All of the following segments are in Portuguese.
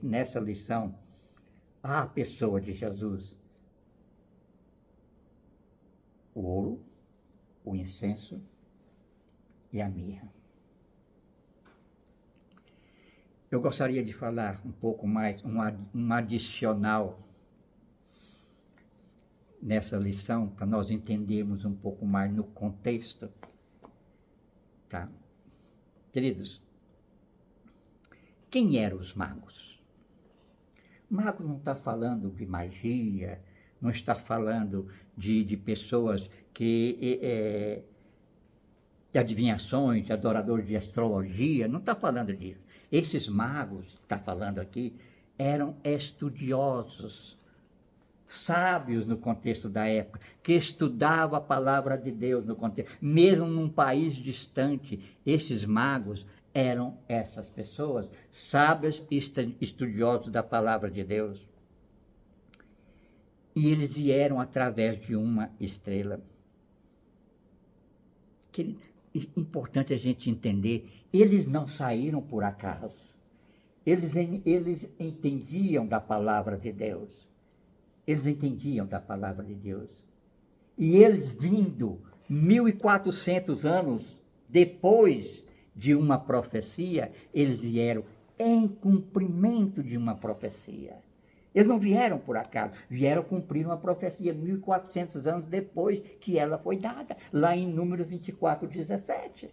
nessa lição a pessoa de Jesus: o ouro, o incenso e a mirra. Eu gostaria de falar um pouco mais, um adicional nessa lição, para nós entendermos um pouco mais no contexto. Tá? Queridos, quem eram os magos? Mago não está falando de magia, não está falando de pessoas de adivinhações, de adoradores de astrologia, não está falando disso. Esses magos, está falando aqui, eram estudiosos, sábios no contexto da época, que estudavam a palavra de Deus no contexto. Mesmo num país distante, esses magos eram essas pessoas, sábios e estudiosos da palavra de Deus. E eles vieram através de uma estrela. Que é importante a gente entender, eles não saíram por acaso. Eles entendiam da palavra de Deus. Eles entendiam da palavra de Deus. E eles vindo 1400 anos depois de uma profecia, eles vieram em cumprimento de uma profecia. Eles não vieram por acaso, vieram cumprir uma profecia 1400 anos depois que ela foi dada, lá em Números 24, 17.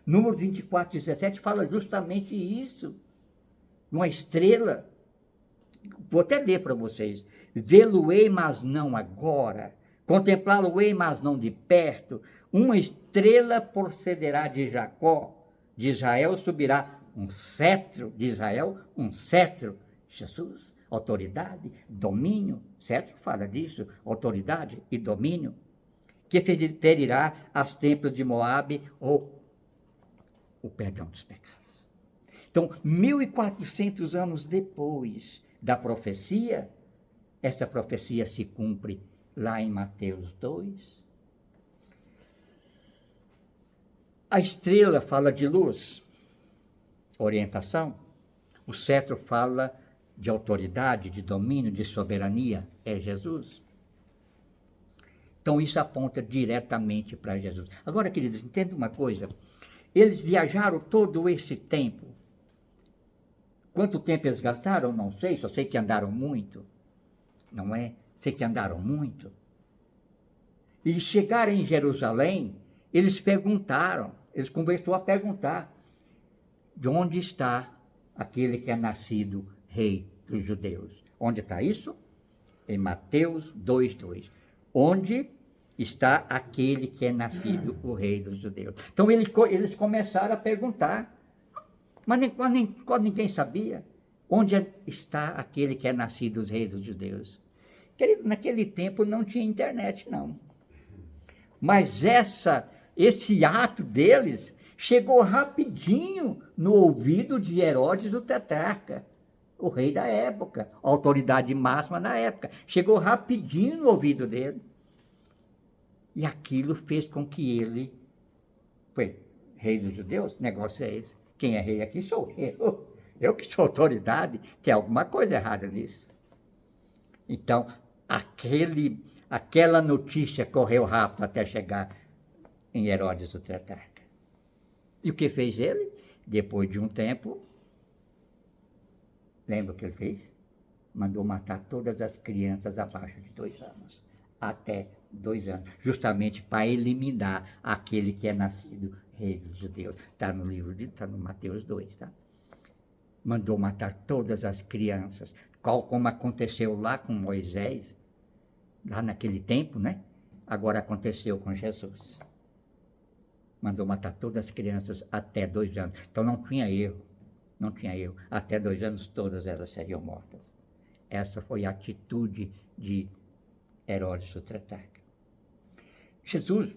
Números 24, 17 fala justamente isso. Uma estrela, vou até ler para vocês: vê-lo-ei, mas não agora, contemplá-lo-ei, mas não de perto. Uma estrela procederá de Jacó, de Israel subirá um cetro, de Israel um cetro. Jesus, autoridade, domínio, cetro fala disso, autoridade e domínio, que ferirá as templos de Moabe, ou o perdão dos pecados. Então, 1400 anos depois da profecia, essa profecia se cumpre lá em Mateus 2. A estrela fala de luz, orientação. O cetro fala de autoridade, de domínio, de soberania, é Jesus. Então isso aponta diretamente para Jesus. Agora, queridos, entenda uma coisa: eles viajaram todo esse tempo. Quanto tempo eles gastaram? Não sei, só sei que andaram muito. Não é? Sei que andaram muito. E chegaram em Jerusalém, eles perguntaram, eles começaram a perguntar: de onde está aquele que é nascido rei dos judeus? Onde está isso? Em Mateus 2:2. Onde está aquele que é nascido o rei dos judeus? Então eles começaram a perguntar, mas ninguém sabia onde está aquele que é nascido o rei dos judeus. Querido, naquele tempo não tinha internet, não. Mas esse ato deles chegou rapidinho no ouvido de Herodes o tetrarca, o rei da época, a autoridade máxima da época. Chegou rapidinho no ouvido dele. E aquilo fez com que ele... Foi rei dos judeus? O negócio é esse. Quem é rei aqui sou eu. Eu que sou autoridade. Tem alguma coisa errada nisso. Então, aquela notícia correu rápido até chegar em Herodes o tetrarca. E o que fez ele? Depois de um tempo, lembra o que ele fez? Mandou matar todas as crianças abaixo de 2 anos. Até 2 anos. Justamente para eliminar aquele que é nascido rei dos judeus. Está no livro, está no Mateus 2, tá? Mandou matar todas as crianças. Como aconteceu lá com Moisés, lá naquele tempo, né? Agora aconteceu com Jesus. Mandou matar todas as crianças até 2 anos. Então não tinha erro. Não tinha erro. Até 2 anos todas elas seriam mortas. Essa foi a atitude de Herodes o tetrarca. Jesus,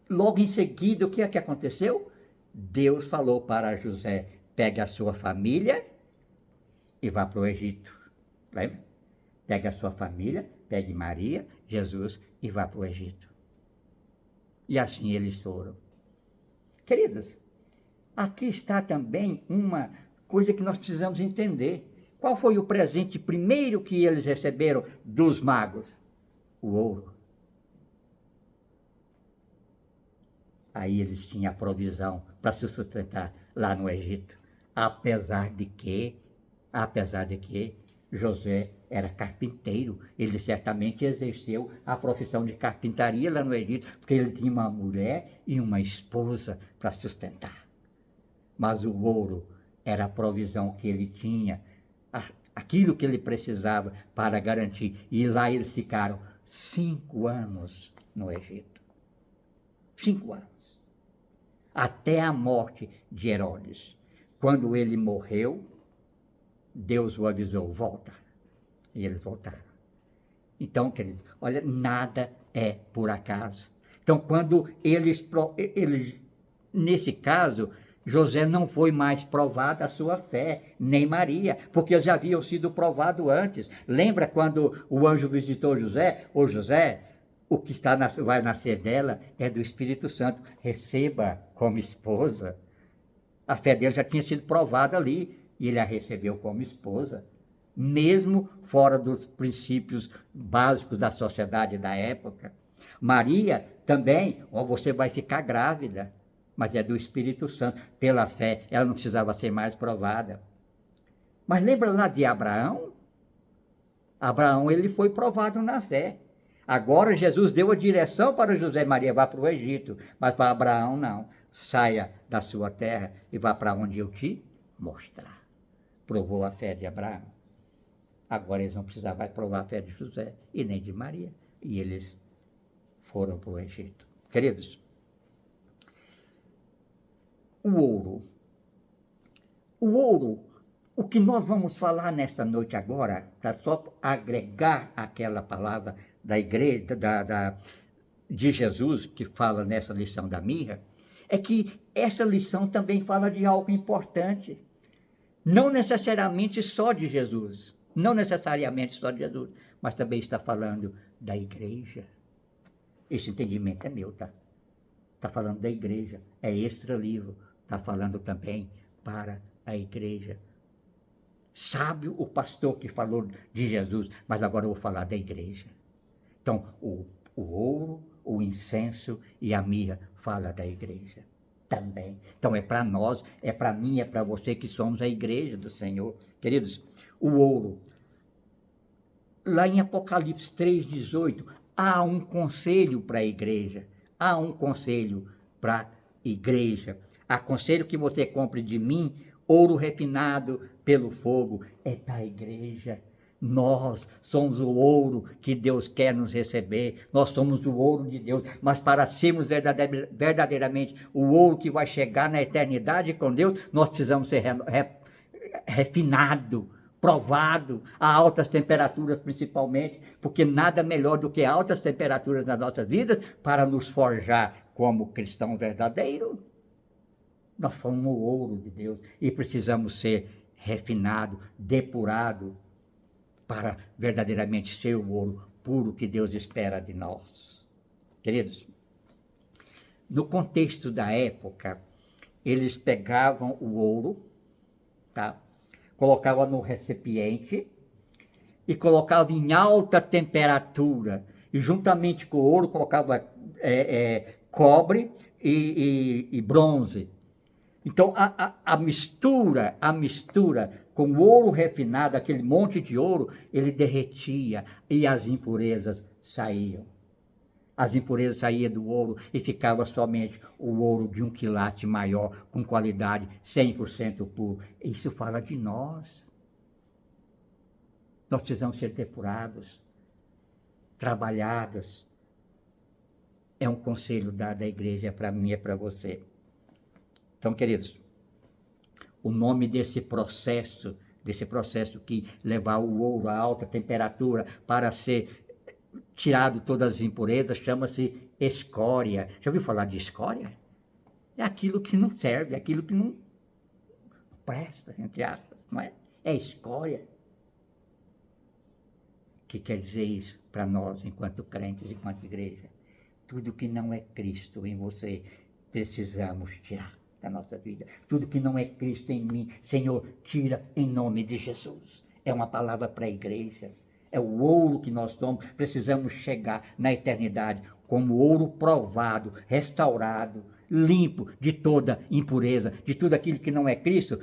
logo em seguida, o que é que aconteceu? Deus falou para José: pegue a sua família e vá para o Egito. Lembra? Pegue a sua família, pegue Maria, Jesus e vá para o Egito. E assim eles foram. Queridos, aqui está também coisa que nós precisamos entender. Qual foi o presente primeiro que eles receberam dos magos? O ouro. Aí eles tinham a provisão para se sustentar lá no Egito. Apesar de que José era carpinteiro, ele certamente exerceu a profissão de carpintaria lá no Egito, porque ele tinha uma mulher e uma esposa para sustentar. Mas o ouro era a provisão que ele tinha, aquilo que ele precisava para garantir. E lá eles ficaram 5 anos no Egito. 5 anos. Até a morte de Herodes. Quando ele morreu, Deus o avisou, volta. E eles voltaram. Então, querido, olha, nada é por acaso. Então, quando eles nesse caso, José não foi mais provado a sua fé, nem Maria, porque eles já haviam sido provados antes. Lembra quando o anjo visitou José? Ô José, o que vai nascer dela é do Espírito Santo. Receba como esposa. A fé dele já tinha sido provada ali, e ele a recebeu como esposa, mesmo fora dos princípios básicos da sociedade da época. Maria também, você vai ficar grávida, mas é do Espírito Santo. Pela fé, ela não precisava ser mais provada. Mas lembra lá de Abraão? Abraão, ele foi provado na fé. Agora Jesus deu a direção para José e Maria, vá para o Egito, mas para Abraão não. Saia da sua terra e vá para onde eu te mostrar. Provou a fé de Abraão. Agora eles não precisavam mais provar a fé de José e nem de Maria. E eles foram para o Egito. Queridos, o ouro. O ouro, o que nós vamos falar nesta noite agora, para só agregar aquela palavra da igreja, de Jesus, que fala nessa lição da mirra, é que essa lição também fala de algo importante. Não necessariamente só de Jesus. Não necessariamente só de Jesus, mas também está falando da igreja. Esse entendimento é meu, tá? Está falando da igreja. É extra livro. Está falando também para a igreja. Sábio o pastor que falou de Jesus, mas agora eu vou falar da igreja. Então, o ouro, o incenso e a mirra fala da igreja também. Então é para nós, é para mim, é para você que somos a igreja do Senhor. Queridos, o ouro. Lá em Apocalipse 3,18, há um conselho para a igreja. Há um conselho para a igreja. Aconselho que você compre de mim ouro refinado pelo fogo. É da igreja. Nós somos o ouro que Deus quer nos receber. Nós somos o ouro de Deus. Mas para sermos verdadeiramente o ouro que vai chegar na eternidade com Deus, nós precisamos ser refinado, provado a altas temperaturas principalmente, porque nada melhor do que altas temperaturas nas nossas vidas para nos forjar como cristão verdadeiro. Nós somos o ouro de Deus e precisamos ser refinado, depurado, para verdadeiramente ser o ouro puro que Deus espera de nós. Queridos, no contexto da época, eles pegavam o ouro, tá? Colocavam no recipiente e colocavam em alta temperatura. E juntamente com o ouro colocavam cobre e bronze. Então, a mistura com o ouro refinado, aquele monte de ouro, ele derretia e as impurezas saíam. As impurezas saíam do ouro e ficava somente o ouro de um quilate maior, com qualidade 100% puro. Isso fala de nós. Nós precisamos ser depurados, trabalhados. É um conselho dado à igreja, para mim e para você. Então, queridos, o nome desse processo que levar o ouro a alta temperatura para ser tirado todas as impurezas, chama-se escória. Já ouviu falar de escória? É aquilo que não serve, é aquilo que não presta, entre aspas, não é? É escória. O que quer dizer isso para nós, enquanto crentes, enquanto igreja? Tudo que não é Cristo em você, precisamos tirar. da nossa vida. Tudo que não é Cristo em mim, Senhor, tira em nome de Jesus. É uma palavra para a igreja. É o ouro que nós somos. Precisamos chegar na eternidade como ouro provado, restaurado, limpo de toda impureza, de tudo aquilo que não é Cristo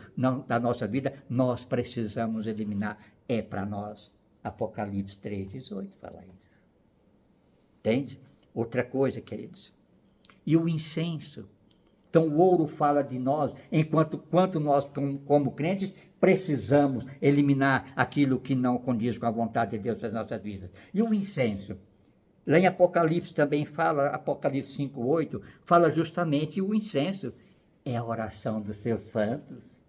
da nossa vida. Nós precisamos eliminar. É para nós. Apocalipse 3:18 fala isso. Entende? Outra coisa, queridos. E o incenso. Então o ouro fala de nós, quanto nós, como crentes, precisamos eliminar aquilo que não condiz com a vontade de Deus das nossas vidas. E o incenso? Lá em Apocalipse também fala, Apocalipse 5:8, fala justamente o incenso. É a oração dos seus santos.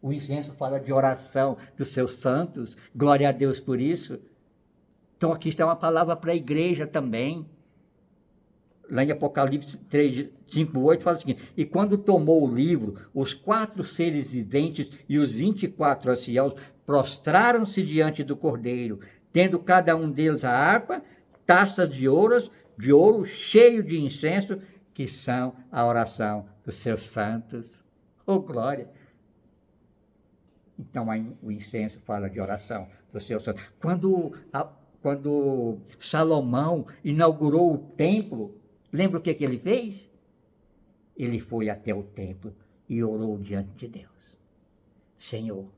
O incenso fala de oração dos seus santos. Glória a Deus por isso. Então aqui está uma palavra para a igreja também. Lá em Apocalipse 5:8 fala o seguinte: e quando tomou o livro, os 4 seres viventes e os 24 anciãos prostraram-se diante do Cordeiro, tendo cada um deles a harpa, taças de ouro cheio de incenso, que são a oração dos seus santos. Oh, glória! Então o incenso fala de oração dos seus santos. Quando Salomão inaugurou o templo, lembra o que ele fez? Ele foi até o templo e orou diante de Deus. Senhor,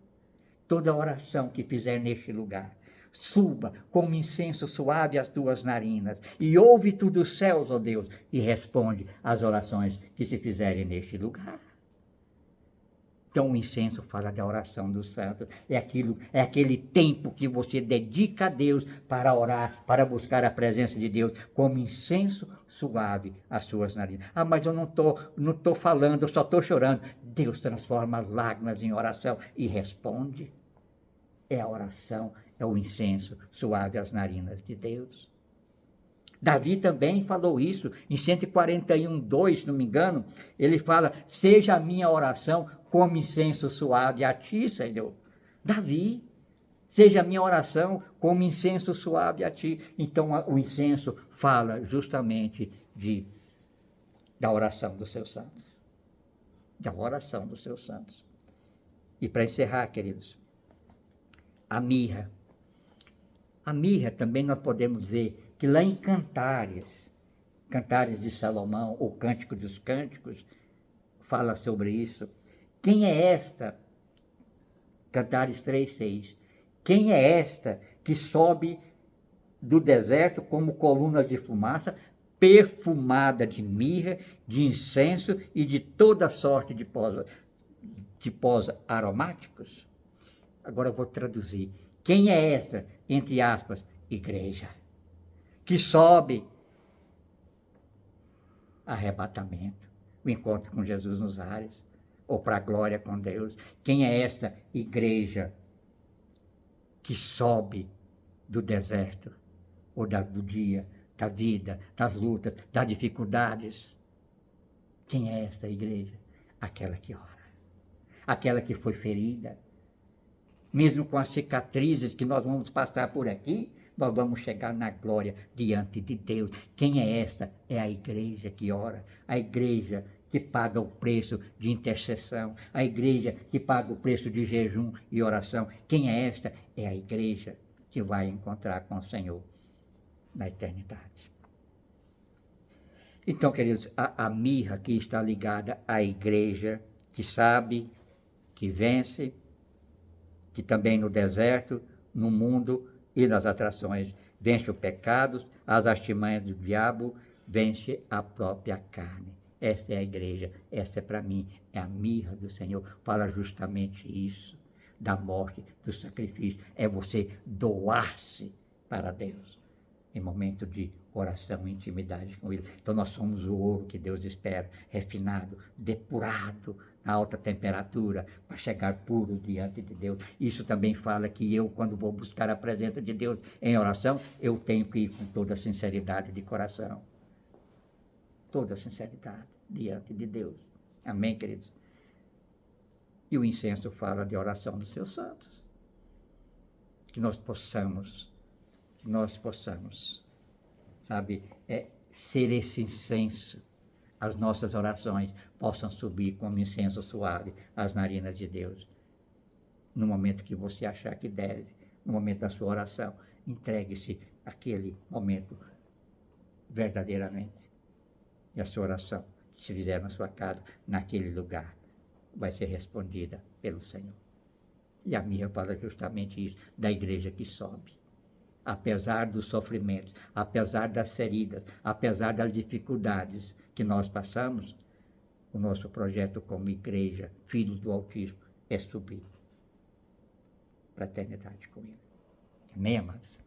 toda oração que fizer neste lugar, suba como incenso suave às tuas narinas, e ouve tu dos céus, ó Deus, e responde às orações que se fizerem neste lugar. Então o incenso fala da oração dos santos. É aquele tempo que você dedica a Deus para orar, para buscar a presença de Deus, como incenso suave às suas narinas. Ah, mas eu não tô falando, eu só estou chorando. Deus transforma as lágrimas em oração e responde. É a oração, é o incenso suave às narinas de Deus. Davi também falou isso, em 141:2, se não me engano, ele fala, seja a minha oração como incenso suave a ti, Senhor. Davi, seja a minha oração como incenso suave a ti. Então o incenso fala justamente da oração dos seus santos. Da oração dos seus santos. E para encerrar, queridos, a mirra. A mirra também nós podemos ver que lá em Cantares de Salomão, ou Cântico dos Cânticos, fala sobre isso. Quem é esta? Cantares 3:6. Quem é esta que sobe do deserto como coluna de fumaça, perfumada de mirra, de incenso e de toda sorte de pós aromáticos? Agora eu vou traduzir. Quem é esta, entre aspas, igreja, que sobe arrebatamento, o encontro com Jesus nos ares, ou para a glória com Deus? Quem é esta igreja que sobe do deserto, ou do dia, da vida, das lutas, das dificuldades? Quem é esta igreja? Aquela que ora, aquela que foi ferida, mesmo com as cicatrizes que nós vamos passar por aqui, nós vamos chegar na glória diante de Deus. Quem é esta? É a igreja que ora, a igreja que paga o preço de intercessão, a igreja que paga o preço de jejum e oração. Quem é esta? É a igreja que vai encontrar com o Senhor na eternidade. Então, queridos, a mirra que está ligada à igreja que sabe, que vence, que também no deserto, no mundo e nas atrações vence o pecado, as artimanhas do diabo, vence a própria carne. Esta é a igreja, esta é para mim, é a mirra do Senhor. Fala justamente isso, da morte, do sacrifício. É você doar-se para Deus em momento de oração e intimidade com Ele. Então nós somos o ouro que Deus espera, refinado, depurado, na alta temperatura, para chegar puro diante de Deus. Isso também fala que eu, quando vou buscar a presença de Deus em oração, eu tenho que ir com toda a sinceridade de coração. Toda a sinceridade diante de Deus. Amém, queridos? E o incenso fala de oração dos seus santos. Que nós possamos, sabe, ser esse incenso as nossas orações possam subir como incenso suave às narinas de Deus. No momento que você achar que deve, no momento da sua oração, entregue-se àquele momento verdadeiramente. E a sua oração, se fizer na sua casa, naquele lugar, vai ser respondida pelo Senhor. E a minha fala justamente isso, da igreja que sobe. Apesar dos sofrimentos, apesar das feridas, apesar das dificuldades que nós passamos, o nosso projeto como igreja, filhos do Altíssimo, é subir para a eternidade com Ele. Amém, amados?